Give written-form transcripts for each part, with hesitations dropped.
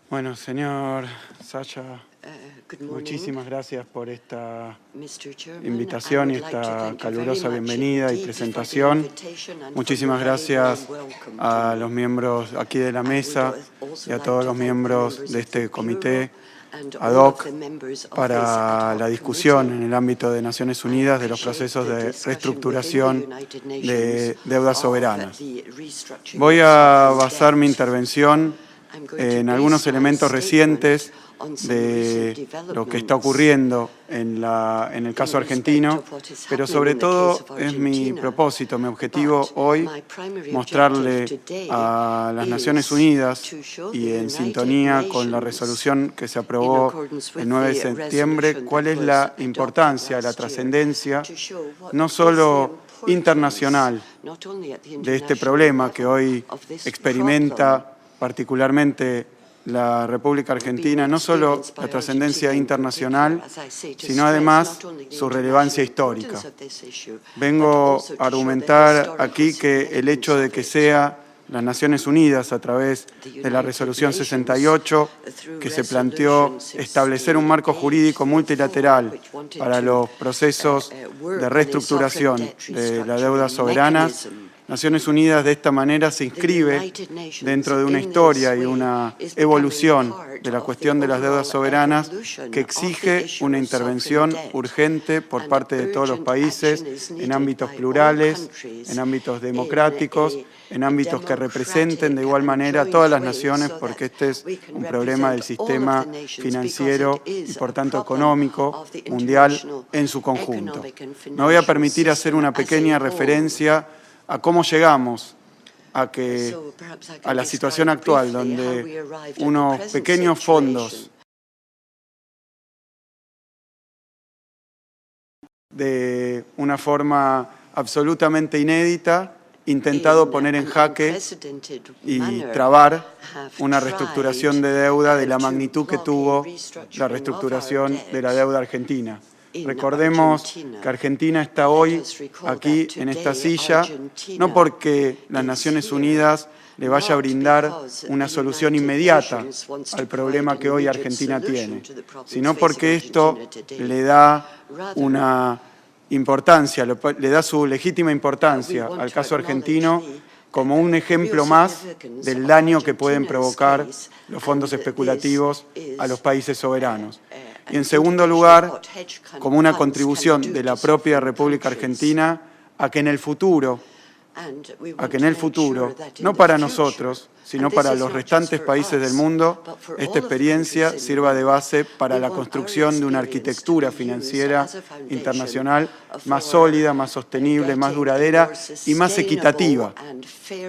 Bueno, señor Sacha, Good morning, muchísimas gracias por esta Mr. Chairman. invitación y I would like to esta thank you calurosa very much bienvenida y indeed for the presentación. invitation and for Muchísimas your very warm gracias welcome a to los me. miembros aquí de la I would mesa also y a like todos to los thank the miembros members de of the este comité Bureau and ad all of hoc the members of this para ad la hoc discusión committee. en el ámbito de Naciones I Unidas de los appreciate procesos the de discussion within the reestructuración United Nations de deudas of soberanas. the restructuring Voy of a sovereign basar mi debt. intervención I'm going to en base algunos my elementos statement recientes on some recent de lo que está developments ocurriendo en el caso in respect argentino, of what is pero happening sobre in the case todo of es mi Argentina. propósito, mi objetivo But hoy, my primary mostrarle objective today a las Naciones is Unidas to show y the en United sintonía con la Nations, resolución que se in aprobó accordance with el 9 de the septiembre, resolution cuál that es was la adopted importancia, la last year, trascendencia, to show what no is the solo importance, internacional, not only at the de este international problema que level hoy of this experimenta particularmente la República Argentina, no solo la trascendencia internacional, sino además su relevancia histórica. Vengo a argumentar aquí que el hecho de que sea las Naciones Unidas, a través de la Resolución 68, que se planteó establecer un marco jurídico multilateral para los procesos de reestructuración de la deuda soberana, Naciones Unidas de esta manera se inscribe dentro de una historia y una evolución de la cuestión de las deudas soberanas que exige una intervención urgente por parte de todos los países en ámbitos plurales, en ámbitos democráticos, en ámbitos que representen de igual manera a todas las naciones, porque este es un problema del sistema financiero y por tanto económico mundial en su conjunto. Me voy a permitir hacer una pequeña referencia a cómo llegamos a la situación actual, donde unos pequeños fondos de una forma absolutamente inédita intentado poner en jaque y trabar una reestructuración de deuda de la magnitud que tuvo la reestructuración de la deuda argentina. Recordemos que Argentina está hoy aquí en esta silla, no porque las Naciones Unidas le vaya a brindar una solución inmediata al problema que hoy Argentina tiene, sino porque esto le da una importancia, le da su legítima importancia al caso argentino como un ejemplo más del daño que pueden provocar los fondos especulativos a los países soberanos. Y en segundo lugar, como una contribución de la propia República Argentina a que en el futuro, no para nosotros, sino para los restantes países del mundo, esta experiencia sirva de base para la construcción de una arquitectura financiera internacional más sólida, más sostenible, más duradera y más equitativa.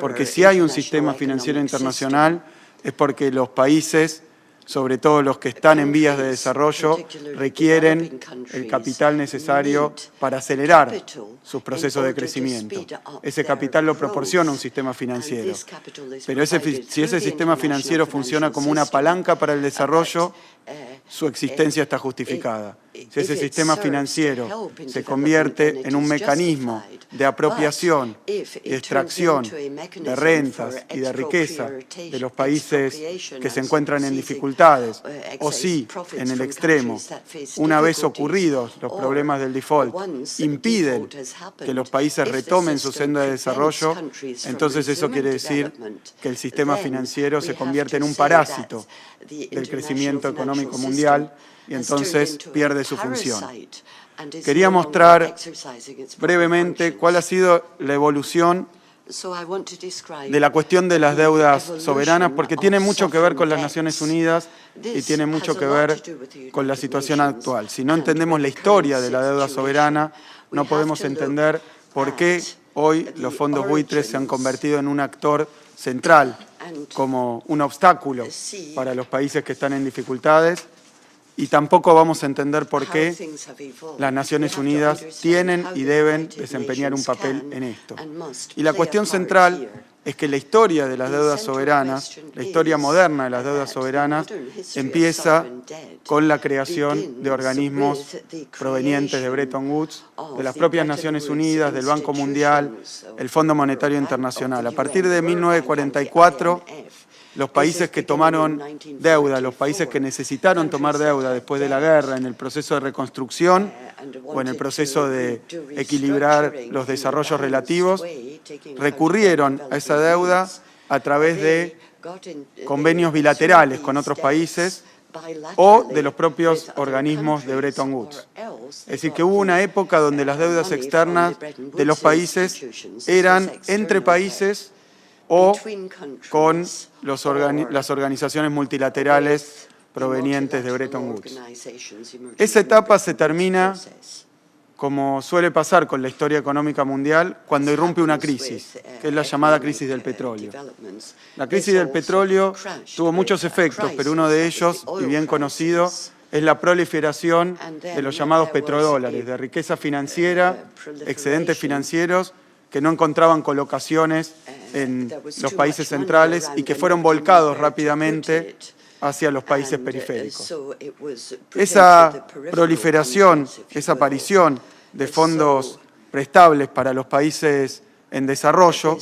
Porque si hay un sistema financiero internacional es porque los países, sobre todo los que están en vías de desarrollo, requieren el capital necesario para acelerar sus procesos de crecimiento. Ese capital lo proporciona un sistema financiero. Pero si ese sistema financiero funciona como una palanca para el desarrollo, su existencia está justificada. Si ese sistema financiero se convierte en un mecanismo de apropiación y extracción de rentas y de riqueza de los países que se encuentran en dificultades, o si, en el extremo, una vez ocurridos los problemas del default, impiden que los países retomen su senda de desarrollo, entonces eso quiere decir que el sistema financiero se convierte en un parásito del crecimiento económico mundial y entonces pierde su función. Quería mostrar brevemente cuál ha sido la evolución de la cuestión de las deudas soberanas, porque tiene mucho que ver con las Naciones Unidas y tiene mucho que ver con la situación actual. Si no entendemos la historia de la deuda soberana, no podemos entender por qué hoy los fondos buitres se han convertido en un actor central, como un obstáculo para los países que están en dificultades, y tampoco vamos a entender por qué las Naciones Unidas tienen y deben desempeñar un papel en esto. Y la cuestión central es que la historia de las deudas soberanas, la historia moderna de las deudas soberanas, empieza con la creación de organismos provenientes de Bretton Woods, de las propias Naciones Unidas, del Banco Mundial, el Fondo Monetario Internacional. A partir de 1944, los países que tomaron deuda, los países que necesitaron tomar deuda después de la guerra, en el proceso de reconstrucción o en el proceso de equilibrar los desarrollos relativos, recurrieron a esa deuda a través de convenios bilaterales con otros países o de los propios organismos de Bretton Woods. Es decir, que hubo una época donde las deudas externas de los países eran entre países o con las organizaciones multilaterales provenientes de Bretton Woods. Esa etapa se termina, como suele pasar con la historia económica mundial, cuando irrumpe una crisis, que es la llamada crisis del petróleo. La crisis del petróleo tuvo muchos efectos, pero uno de ellos, y bien conocido, es la proliferación de los llamados petrodólares, de riqueza financiera, excedentes financieros, que no encontraban colocaciones en los países centrales y que fueron volcados rápidamente hacia los países periféricos. Esa proliferación, esa aparición de fondos prestables para los países en desarrollo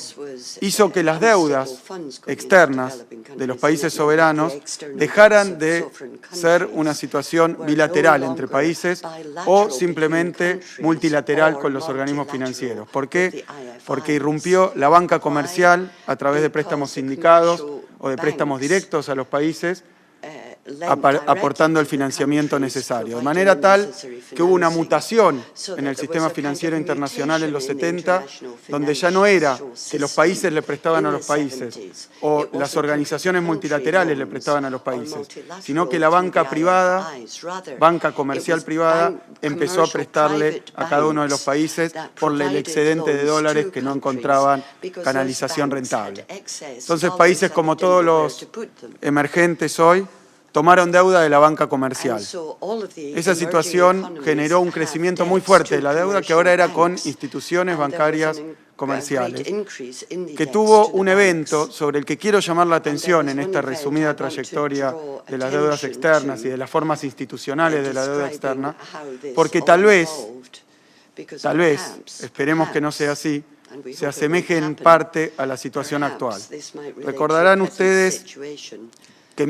hizo que las deudas externas de los países soberanos dejaran de ser una situación bilateral entre países o simplemente multilateral con los organismos financieros. ¿Por qué? Porque irrumpió la banca comercial a través de préstamos sindicados o de préstamos directos a los países, aportando el financiamiento necesario. De manera tal que hubo una mutación en el sistema financiero internacional en los 70, donde ya no era que los países le prestaban a los países o las organizaciones multilaterales le prestaban a los países, sino que la banca privada, banca comercial privada, empezó a prestarle a cada uno de los países por el excedente de dólares que no encontraban canalización rentable. Entonces, países como todos los emergentes hoy tomaron deuda de la banca comercial. Esa situación generó un crecimiento muy fuerte de la deuda, que ahora era con instituciones bancarias comerciales, que tuvo un evento sobre el que quiero llamar la atención en esta resumida trayectoria de las deudas externas y de las formas institucionales de la deuda externa, porque tal vez, esperemos que no sea así, se asemeje en parte a la situación actual. Recordarán ustedes que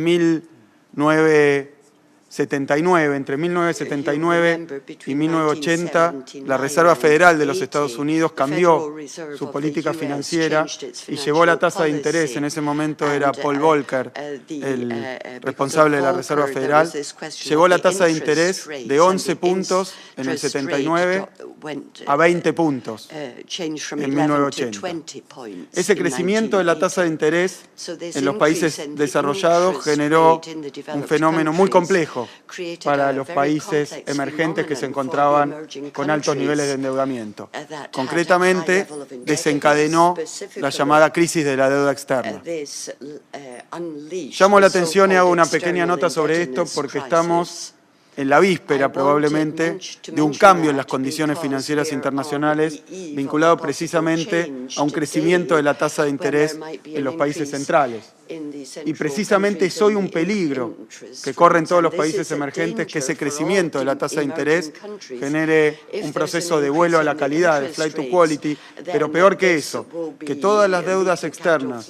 entre 1979 y 1980, la Reserva Federal de los Estados Unidos cambió su política financiera y llevó la tasa de interés, en ese momento era Paul Volcker, el responsable de la Reserva Federal, llevó la tasa de interés de 11 puntos en el 79 a 20 puntos en 1980. Ese crecimiento de la tasa de interés en los países desarrollados generó un fenómeno muy complejo para los países emergentes que se encontraban con altos niveles de endeudamiento. Concretamente, desencadenó la llamada crisis de la deuda externa. Llamo la atención y hago una pequeña nota sobre esto porque estamos en la víspera probablemente de un cambio en las condiciones financieras internacionales vinculado precisamente a un crecimiento de la tasa de interés en los países centrales. Y precisamente es hoy un peligro que corren todos los países emergentes que ese crecimiento de la tasa de interés genere un proceso de vuelo a la calidad, de flight to quality, pero peor que eso, que todas las deudas externas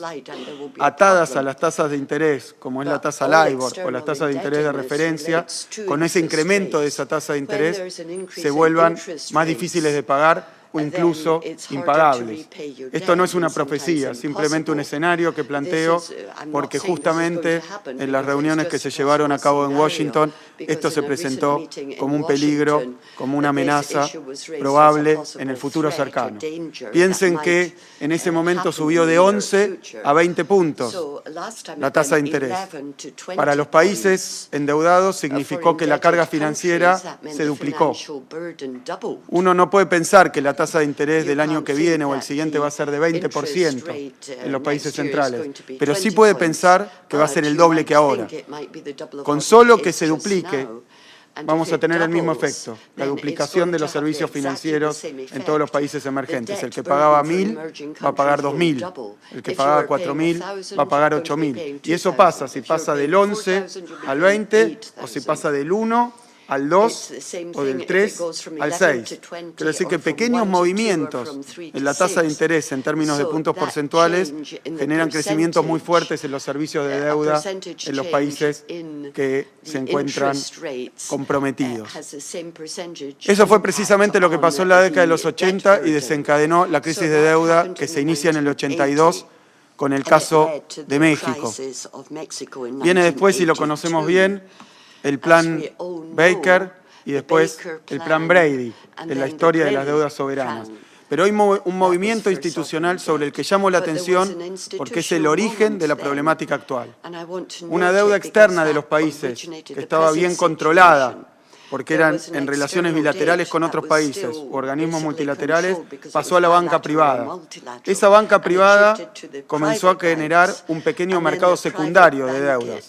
atadas a las tasas de interés, como es la tasa LIBOR o las tasas de interés de referencia, con ese incremento de esa tasa de interés se vuelvan más difíciles de pagar o incluso impagables. Esto no es una profecía, simplemente un escenario que planteo porque justamente en las reuniones que se llevaron a cabo en Washington, esto se presentó como un peligro, como una amenaza probable en el futuro cercano. Piensen que en ese momento subió de 11 a 20 puntos la tasa de interés. Para los países endeudados significó que la carga financiera se duplicó. Uno no puede pensar que la tasa de interés del año que viene o el siguiente va a ser de 20% en los países centrales, pero sí puede pensar que va a ser el doble que ahora. Con solo que se duplique, vamos a tener el mismo efecto, la duplicación de los servicios financieros en todos los países emergentes. El que pagaba 1.000 va a pagar 2.000, el que pagaba 4.000 va a pagar 8.000. Y eso pasa, si pasa del 11 al 20 o si pasa del 1 al 2 o del 3 al 6. Quiero decir que pequeños movimientos en la tasa de interés en términos de puntos porcentuales generan crecimientos muy fuertes en los servicios de deuda en los países que se encuentran comprometidos. Eso fue precisamente lo que pasó en la década de los 80 y desencadenó la crisis de deuda que se inicia en el 82 con el caso de México. Viene después, y lo conocemos bien, el plan Baker y después el plan Brady en la historia de las deudas soberanas. Pero hay un movimiento institucional sobre el que llamo la atención porque es el origen de la problemática actual. Una deuda externa de los países que estaba bien controlada, porque eran en relaciones bilaterales con otros países u organismos multilaterales, pasó a la banca privada. Esa banca privada comenzó a generar un pequeño mercado secundario de deudas.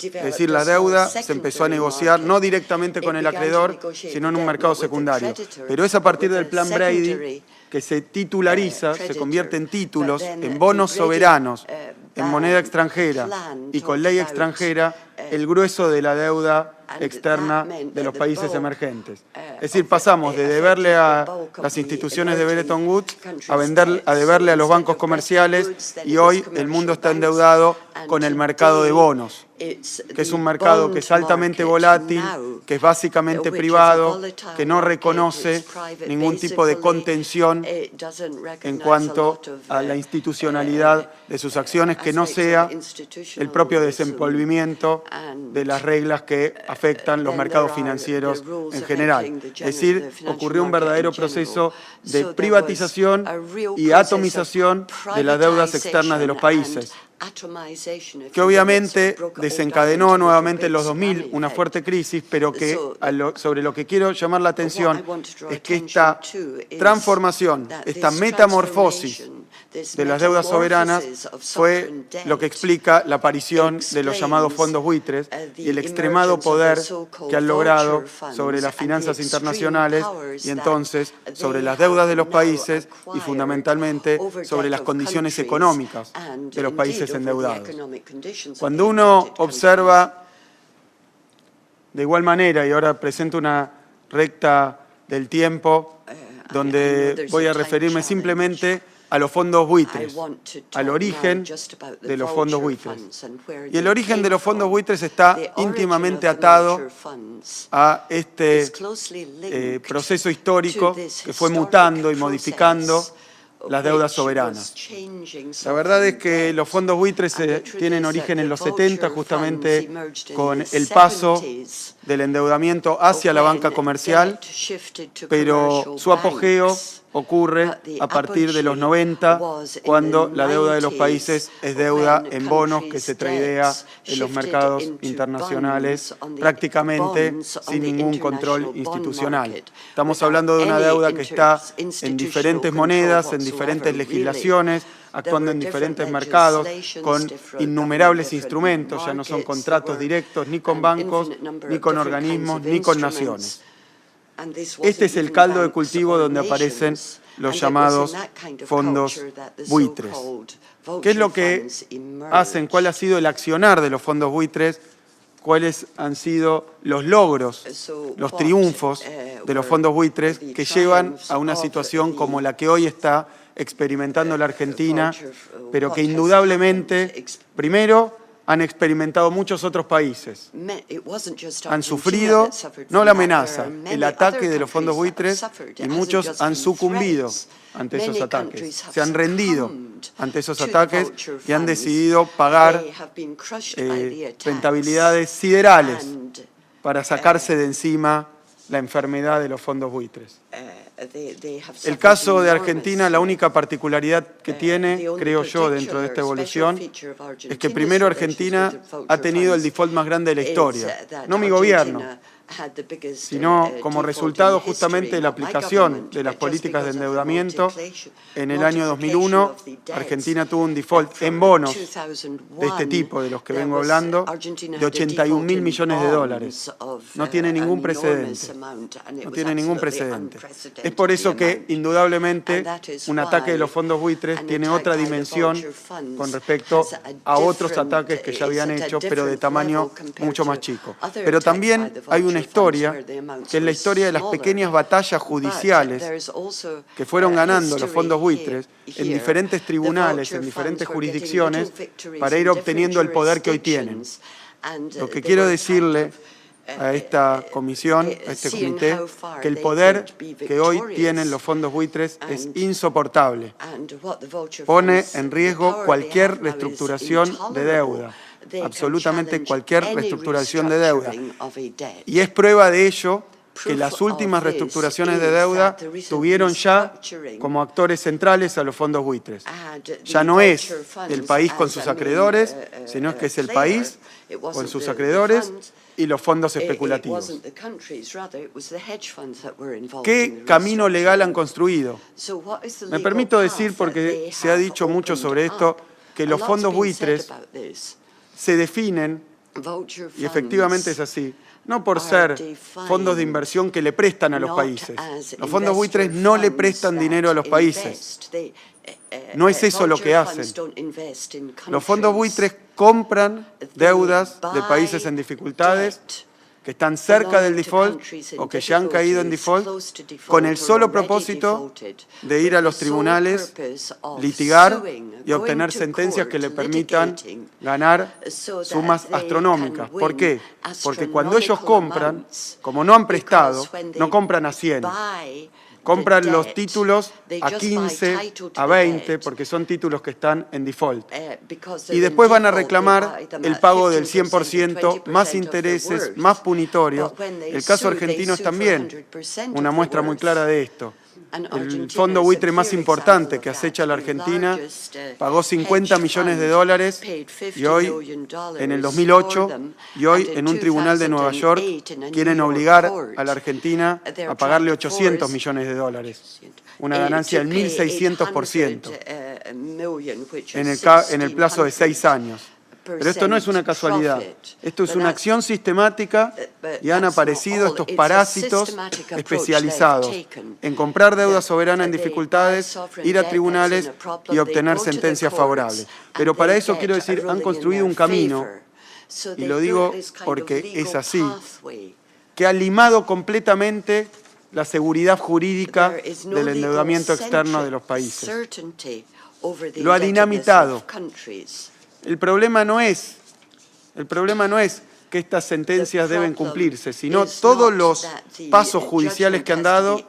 Es decir, la deuda se empezó a negociar no directamente con el acreedor, sino en un mercado secundario. Pero es a partir del plan Brady que se titulariza, se convierte en títulos, en bonos soberanos, en moneda extranjera y con ley extranjera, el grueso de la deuda externa de los países emergentes. Es decir, pasamos de deberle a las instituciones de Bretton Woods a deberle a los bancos comerciales, y hoy el mundo está endeudado con el mercado de bonos, que es un mercado que es altamente volátil, que es básicamente privado, que no reconoce ningún tipo de contención en cuanto a la institucionalidad de sus acciones, que no sea el propio desenvolvimiento de las reglas que afectan los mercados financieros en general. Es decir, ocurrió un verdadero proceso de privatización y atomización de las deudas externas de los países, que obviamente desencadenó nuevamente en los 2000 una fuerte crisis, pero que sobre lo que quiero llamar la atención es que esta transformación, esta metamorfosis de las deudas soberanas fue lo que explica la aparición de los llamados fondos buitres y el extremado poder que han logrado sobre las finanzas internacionales y entonces sobre las deudas de los países y fundamentalmente sobre las condiciones económicas de los países endeudados. Cuando uno observa de igual manera, y ahora presento una recta del tiempo donde voy a referirme simplemente a los fondos buitres, al origen de los fondos buitres. Y el origen de los fondos buitres está íntimamente atado a este proceso histórico que fue mutando y modificando las deudas soberanas. La verdad es que los fondos buitres tienen origen en los 70, justamente con el paso del endeudamiento hacia la banca comercial, pero su apogeo ocurre a partir de los 90, cuando la deuda de los países es deuda en bonos que se tradea en los mercados internacionales prácticamente sin ningún control institucional. Estamos hablando de una deuda que está en diferentes monedas, en diferentes legislaciones, actuando en diferentes mercados, con innumerables instrumentos, ya no son contratos directos ni con bancos, ni con organismos, ni con naciones. Este es el caldo de cultivo donde aparecen los llamados fondos buitres. ¿Qué es lo que hacen? ¿Cuál ha sido el accionar de los fondos buitres? ¿Cuáles han sido los logros, los triunfos de los fondos buitres que llevan a una situación como la que hoy está experimentando la Argentina, pero que indudablemente, primero, han experimentado muchos otros países. Han sufrido, no la amenaza, el ataque de los fondos buitres, y muchos han sucumbido ante esos ataques. Se han rendido ante esos ataques y han decidido pagar rentabilidades siderales para sacarse de encima la enfermedad de los fondos buitres. El caso de Argentina, la única particularidad que tiene, creo yo, dentro de esta evolución, es que primero Argentina ha tenido el default más grande de la historia. No mi gobierno, sino como resultado justamente de la aplicación de las políticas de endeudamiento. En el año 2001, Argentina tuvo un default en bonos de este tipo, de los que vengo hablando, de 81.000 millones de dólares. No tiene ningún precedente. No tiene ningún precedente. Es por eso que, indudablemente, un ataque de los fondos buitres tiene otra dimensión con respecto a otros ataques que ya habían hecho, pero de tamaño mucho más chico. Pero también hay un historia, que es la historia de las pequeñas batallas judiciales que fueron ganando los fondos buitres en diferentes tribunales, en diferentes jurisdicciones, para ir obteniendo el poder que hoy tienen. Lo que quiero decirle a esta comisión, a este comité, que el poder que hoy tienen los fondos buitres es insoportable. Pone en riesgo cualquier reestructuración de deuda, absolutamente cualquier reestructuración de deuda. Y es prueba de ello que las últimas reestructuraciones de deuda tuvieron ya como actores centrales a los fondos buitres. Ya no es el país con sus acreedores, sino que es el país con sus acreedores y los fondos especulativos. ¿Qué camino legal han construido? Me permito decir, porque se ha dicho mucho sobre esto, que los fondos buitres se definen, y efectivamente es así, no por ser fondos de inversión que le prestan a los países. Los fondos buitres no le prestan dinero a los países. No es eso lo que hacen. Los fondos buitres compran deudas de países en dificultades que están cerca del default o que ya han caído en default, con el solo propósito de ir a los tribunales, litigar y obtener sentencias que le permitan ganar sumas astronómicas. ¿Por qué? Porque cuando ellos compran, como no han prestado, no compran a 100. Compran los títulos a 15, a 20, porque son títulos que están en default. Y después van a reclamar el pago del 100%, más intereses, más punitorios. El caso argentino es también una muestra muy clara de esto. El fondo buitre más importante que acecha a la Argentina pagó 50 millones de dólares y hoy, en el 2008, y hoy en un tribunal de Nueva York quieren obligar a la Argentina a pagarle 800 millones de dólares, una ganancia del 1.600% en el plazo de 6 años. Pero esto no es una casualidad, esto es una acción sistemática y han aparecido estos parásitos especializados en comprar deuda soberana en dificultades, ir a tribunales y obtener sentencias favorables. Pero para eso quiero decir, han construido un camino, y lo digo porque es así, que ha limado completamente la seguridad jurídica del endeudamiento externo de los países. Lo ha dinamitado. El problema no es que estas sentencias deben cumplirse, sino todos los pasos judiciales que han dado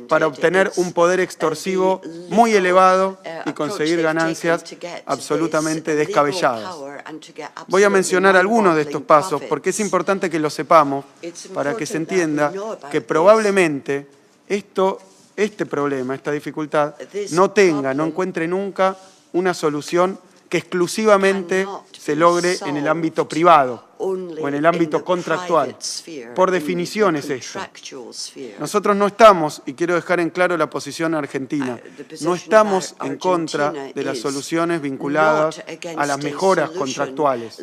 para obtener un poder extorsivo muy elevado y conseguir ganancias absolutamente descabelladas. Voy a mencionar algunos de estos pasos porque es importante que lo sepamos para que se entienda que probablemente este problema, esta dificultad, no encuentre nunca una solución que exclusivamente se logre en el ámbito privado o en el ámbito contractual. Por definición es esto. Nosotros no estamos, y quiero dejar en claro la posición argentina, no estamos en contra de las soluciones vinculadas a las mejoras contractuales,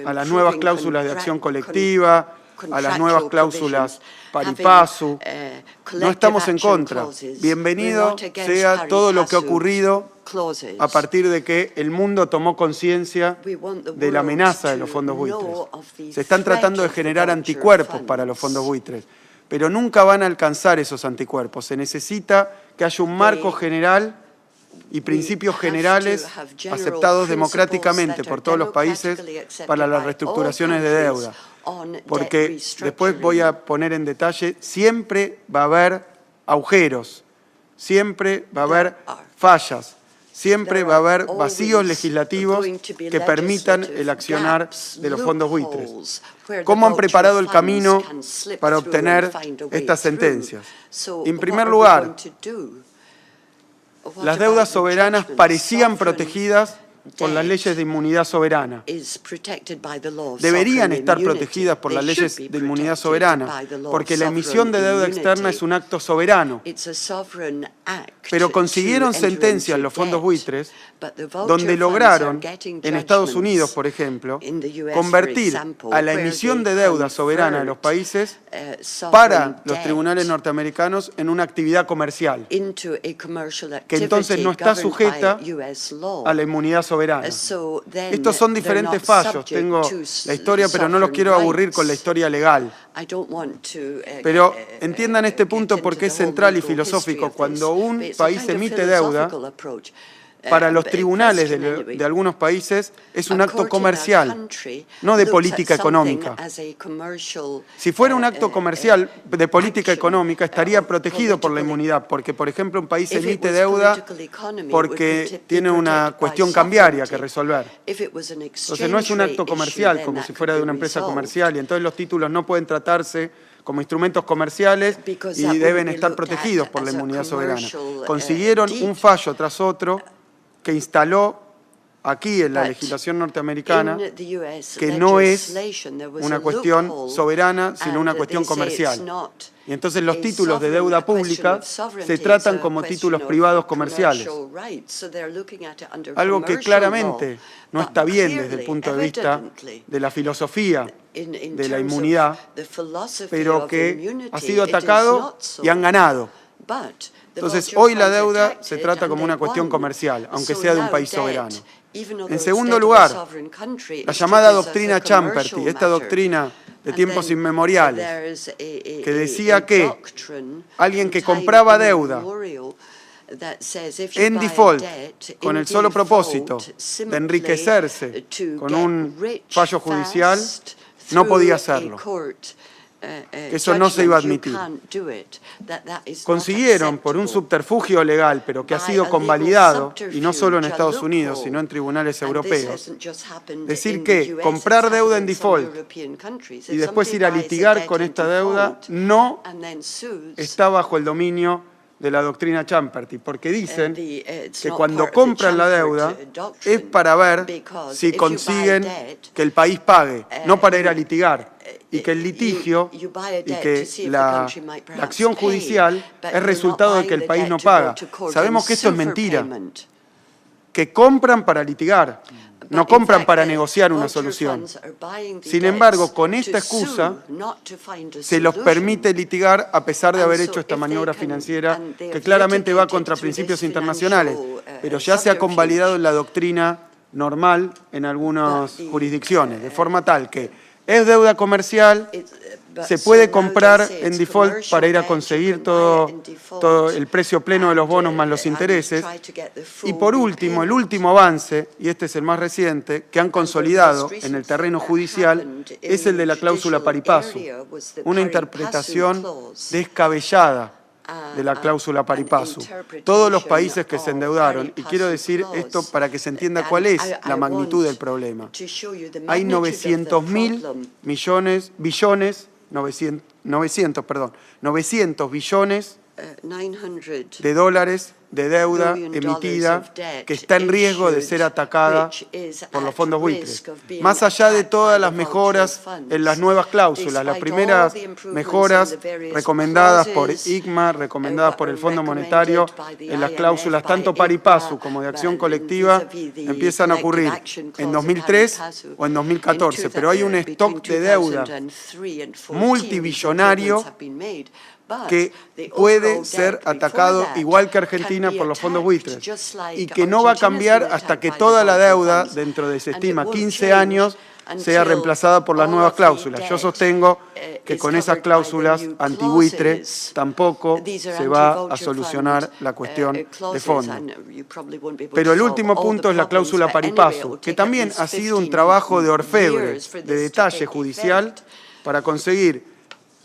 a las nuevas cláusulas de acción colectiva, a las nuevas cláusulas pari passu. No estamos en contra. Bienvenido sea todo lo que ha ocurrido a partir de que el mundo tomó conciencia de la amenaza de los fondos buitres. Se están tratando de generar anticuerpos para los fondos buitres, pero nunca van a alcanzar esos anticuerpos. Se necesita que haya un marco general y principios generales aceptados democráticamente por todos los países para las reestructuraciones de deuda. Porque después voy a poner en detalle, siempre va a haber agujeros, siempre va a haber fallas, siempre va a haber vacíos legislativos que permitan el accionar de los fondos buitres. ¿Cómo han preparado el camino para obtener estas sentencias? En primer lugar, las deudas soberanas parecían protegidas por las leyes de inmunidad soberana. Deberían estar protegidas por las leyes de inmunidad soberana, porque la emisión de deuda externa es un acto soberano. Pero consiguieron sentencias los fondos buitres donde lograron, en Estados Unidos, por ejemplo, convertir a la emisión de deuda soberana de los países para los tribunales norteamericanos en una actividad comercial, que entonces no está sujeta a la inmunidad soberana. soberana. Estos son diferentes fallos. Tengo la historia, pero no los quiero aburrir con la historia legal. Pero entiendan este punto porque es central y filosófico. Cuando un país emite deuda, para los tribunales de algunos países es un acto comercial, no de política económica. Si fuera un acto comercial de política económica, estaría protegido por la inmunidad, porque, por ejemplo, un país emite deuda porque tiene una cuestión cambiaria que resolver. Entonces no es un acto comercial, como si fuera de una empresa comercial, y entonces los títulos no pueden tratarse como instrumentos comerciales y deben estar protegidos por la inmunidad soberana. Consiguieron un fallo tras otro que instaló aquí en la legislación norteamericana que no es una cuestión soberana, sino una cuestión comercial. Y entonces los títulos de deuda pública se tratan como títulos privados comerciales. Algo que claramente no está bien desde el punto de vista de la filosofía de la inmunidad, pero que ha sido atacado y han ganado. Entonces, hoy la deuda se trata como una cuestión comercial, aunque sea de un país soberano. En segundo lugar, la llamada doctrina Champerty, esta doctrina de tiempos inmemoriales, que decía que alguien que compraba deuda en default, con el solo propósito de enriquecerse con un fallo judicial, no podía hacerlo. Eso no se iba a admitir. Consiguieron, por un subterfugio legal, pero que ha sido convalidado, y no solo en Estados Unidos, sino en tribunales europeos, decir que comprar deuda en default y después ir a litigar con esta deuda no está bajo el dominio de la doctrina Champerty, porque dicen que cuando compran la deuda es para ver si consiguen que el país pague, no para ir a litigar. Y que el litigio y que la acción judicial es resultado de que el país no paga. Sabemos que esto es mentira, que compran para litigar, no compran para negociar una solución. Sin embargo, con esta excusa se los permite litigar a pesar de haber hecho esta maniobra financiera que claramente va contra principios internacionales, pero ya se ha convalidado en la doctrina normal en algunas jurisdicciones, de forma tal que es deuda comercial, se puede comprar en default para ir a conseguir todo el precio pleno de los bonos más los intereses. Y por último, el último avance, y este es el más reciente, que han consolidado en el terreno judicial, es el de la cláusula pari passu, una interpretación descabellada de la cláusula pari passu. Todos los países que se endeudaron, y quiero decir esto para que se entienda cuál es la magnitud del problema. Hay 900 billones de dólares de deuda emitida que está en riesgo de ser atacada por los fondos buitres. Más allá de todas las mejoras en las nuevas cláusulas, las primeras mejoras recomendadas por ICMA, recomendadas por el Fondo Monetario, en las cláusulas tanto pari passu como de acción colectiva, empiezan a ocurrir en 2003 o en 2014, pero hay un stock de deuda multibillonario que puede ser atacado igual que Argentina por los fondos buitres y que no va a cambiar hasta que toda la deuda, dentro de se estima 15 años, sea reemplazada por las nuevas cláusulas. Yo sostengo que con esas cláusulas antibuitre tampoco se va a solucionar la cuestión de fondo. Pero el último punto es la cláusula pari passu, que también ha sido un trabajo de orfebre, de detalle judicial, para conseguir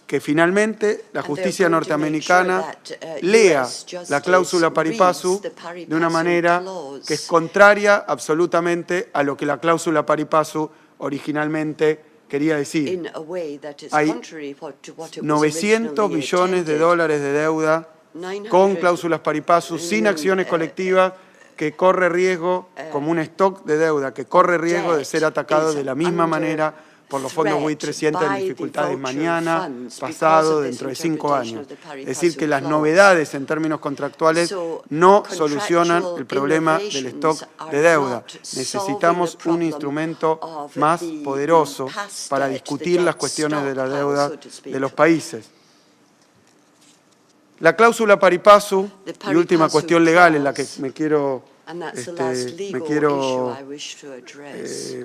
que finalmente la justicia norteamericana lea la cláusula pari passu de una manera que es contraria absolutamente a lo que la cláusula pari passu originalmente quería decir. Hay 900 billones de dólares de deuda con cláusulas pari passu, sin acciones colectivas, que corre riesgo, como un stock de deuda, que corre riesgo de ser atacado de la misma manera por los fondos buitres si entran en dificultades mañana, pasado, dentro de 5 años. Es decir, que las novedades en términos contractuales no solucionan el problema del stock de deuda. Necesitamos un instrumento más poderoso para discutir las cuestiones de la deuda de los países. La cláusula pari passu, y última cuestión legal en la que me quiero me quiero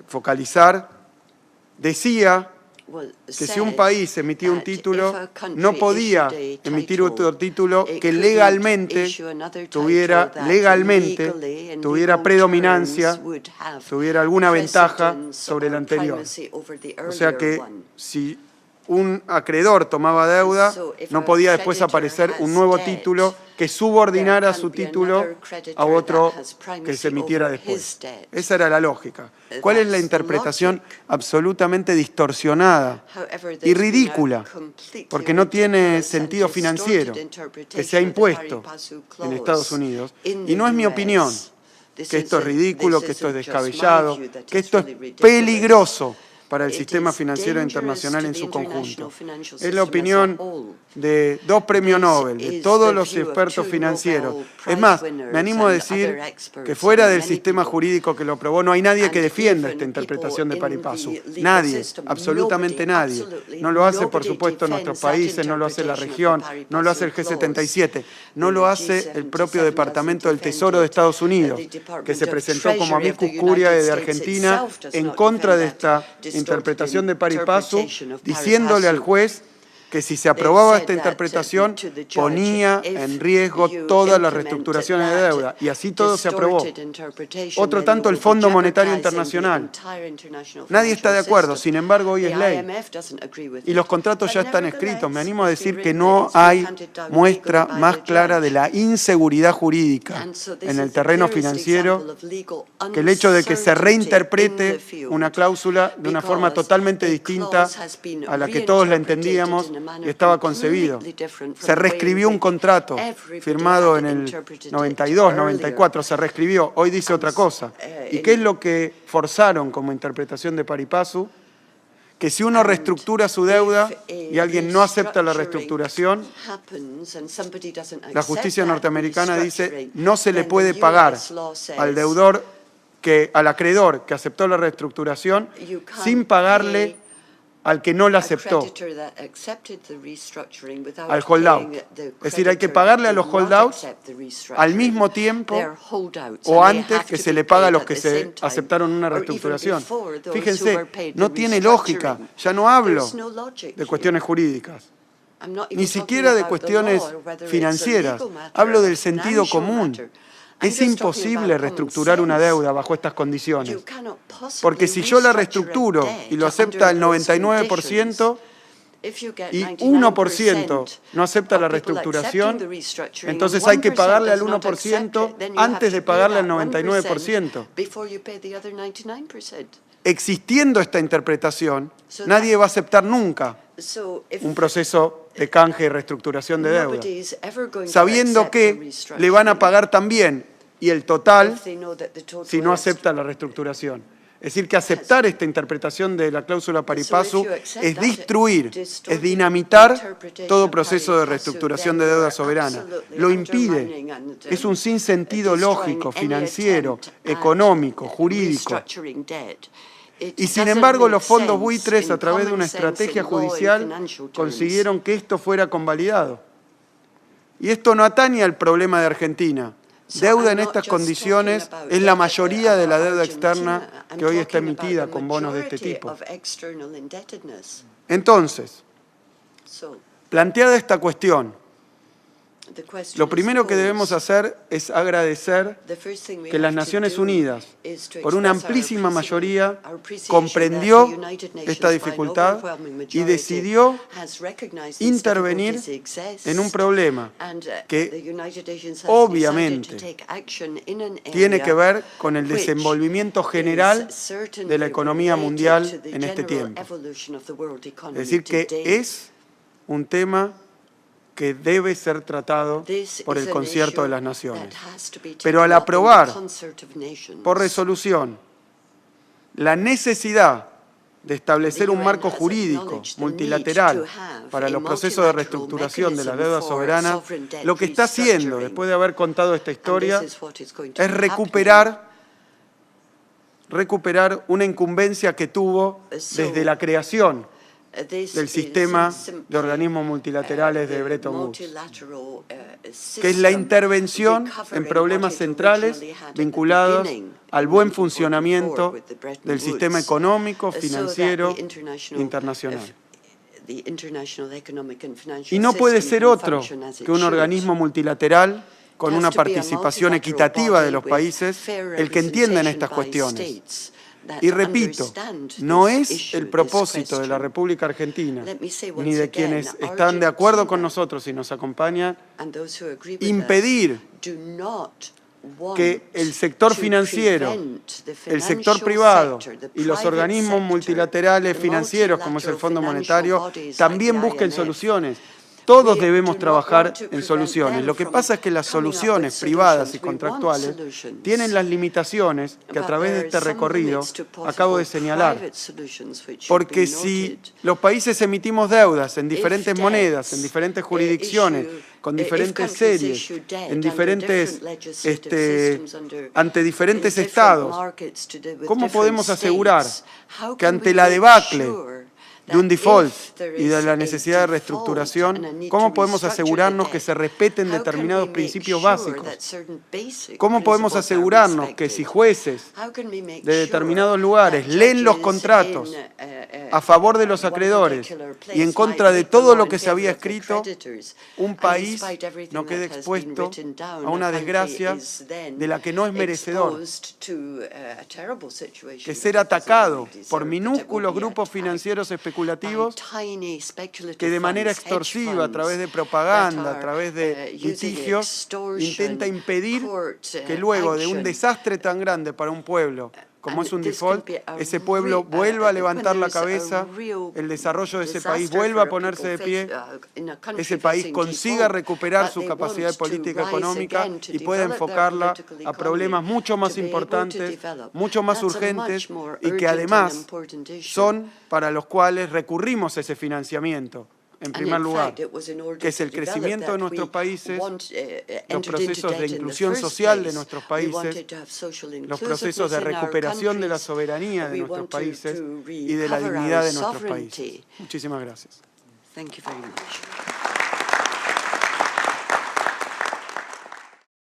focalizar, decía que si un país emitía un título, no podía emitir otro título que legalmente tuviera predominancia, tuviera alguna ventaja sobre el anterior. O sea que si un acreedor tomaba deuda, no podía después aparecer un nuevo título que subordinara su título a otro que se emitiera después. Esa era la lógica. ¿Cuál es la interpretación absolutamente distorsionada y ridícula? Porque no tiene sentido financiero que se ha impuesto en Estados Unidos. Y no es mi opinión que esto es ridículo, que esto es descabellado, que esto es peligroso para el sistema financiero internacional en su conjunto. Es la opinión de 2 premios Nobel, de todos los expertos financieros. Es más, me animo a decir que fuera del sistema jurídico que lo aprobó, no hay nadie que defienda esta interpretación de pari passu. Nadie, absolutamente nadie. No lo hace, por supuesto, nuestros países, no lo hace la región, no lo hace el G77, no lo hace el propio Departamento del Tesoro de Estados Unidos, que se presentó como amicus curiae de Argentina en contra de esta interpretación de pari passu, diciéndole al juez que si se aprobaba esta interpretación ponía en riesgo todas las reestructuraciones de deuda, y así todo se aprobó. Otro tanto el Fondo Monetario Internacional. Nadie está de acuerdo, sin embargo hoy es ley. Y los contratos ya están escritos. Me animo a decir que no hay muestra más clara de la inseguridad jurídica en el terreno financiero que el hecho de que se reinterprete una cláusula de una forma totalmente distinta a la que todos la entendíamos y estaba concebido. Se reescribió un contrato firmado en el 92, 94, se reescribió, hoy dice otra cosa. ¿Y qué es lo que forzaron como interpretación de pari passu? Que si uno reestructura su deuda y alguien no acepta la reestructuración, la justicia norteamericana dice no se le puede pagar al deudor, al acreedor que aceptó la reestructuración sin pagarle al que no la aceptó, al holdout. Es decir, hay que pagarle a los holdouts al mismo tiempo o antes que se le paga a los que se aceptaron una reestructuración. Fíjense, no tiene lógica. Ya no hablo de cuestiones jurídicas, ni siquiera de cuestiones financieras. Hablo del sentido común. Es imposible reestructurar una deuda bajo estas condiciones, porque si yo la reestructuro y lo acepta el 99% y 1% no acepta la reestructuración, entonces hay que pagarle al 1% antes de pagarle al 99%. Existiendo esta interpretación, nadie va a aceptar nunca un proceso de canje y reestructuración de deuda, sabiendo que le van a pagar también y el total si no acepta la reestructuración. Es decir, que aceptar esta interpretación de la cláusula pari passu es destruir, es dinamitar todo proceso de reestructuración de deuda soberana. Lo impide. Es un sinsentido lógico, financiero, económico, jurídico. Y sin embargo, los fondos buitres, a través de una estrategia judicial, consiguieron que esto fuera convalidado. Y esto no atañe al problema de Argentina. Deuda en estas condiciones es la mayoría de la deuda externa que hoy está emitida con bonos de este tipo. Entonces, planteada esta cuestión, lo primero que debemos hacer es agradecer que las Naciones Unidas, por una amplísima mayoría, comprendió esta dificultad y decidió intervenir en un problema que obviamente tiene que ver con el desenvolvimiento general de la economía mundial en este tiempo. Es decir, que es un tema que debe ser tratado por el concierto de las naciones. Pero al aprobar por resolución la necesidad de establecer un marco jurídico multilateral para los procesos de reestructuración de las deudas soberanas, lo que está haciendo, después de haber contado esta historia, es recuperar una incumbencia que tuvo desde la creación del sistema de organismos multilaterales de Bretton Woods, que es la intervención en problemas centrales vinculados al buen funcionamiento del sistema económico, financiero, internacional. Y no puede ser otro que un organismo multilateral con una participación equitativa de los países el que entiendan estas cuestiones. Y repito, no es el propósito de la República Argentina, ni de quienes están de acuerdo con nosotros y nos acompañan, impedir que el sector financiero, el sector privado y los organismos multilaterales financieros, como es el Fondo Monetario, también busquen soluciones. Todos debemos trabajar en soluciones. Lo que pasa es que las soluciones privadas y contractuales tienen las limitaciones que a través de este recorrido acabo de señalar. Porque si los países emitimos deudas en diferentes monedas, en diferentes jurisdicciones, con diferentes series, en diferentes, ante diferentes estados, ¿cómo podemos asegurar que ante la debacle de un default y de la necesidad de reestructuración, cómo podemos asegurarnos que se respeten determinados principios básicos? ¿Cómo podemos asegurarnos que si jueces de determinados lugares leen los contratos a favor de los acreedores y en contra de todo lo que se había escrito, un país no quede expuesto a una desgracia de la que no es merecedor, que ser atacado por minúsculos grupos financieros especulativos que de manera extorsiva, a través de propaganda, a través de litigios, intenta impedir que luego de un desastre tan grande para un pueblo como es un default, ese pueblo vuelva a levantar la cabeza, el desarrollo de ese país vuelva a ponerse de pie, ese país consiga recuperar su capacidad política económica y pueda enfocarla a problemas mucho más importantes, mucho más urgentes y que además son para los cuales recurrimos a ese financiamiento. En primer lugar, que es el crecimiento de nuestros países, los procesos de inclusión social de nuestros países, los procesos de recuperación de la soberanía de nuestros países y de la dignidad de nuestros países. Muchísimas gracias. Thank you very much.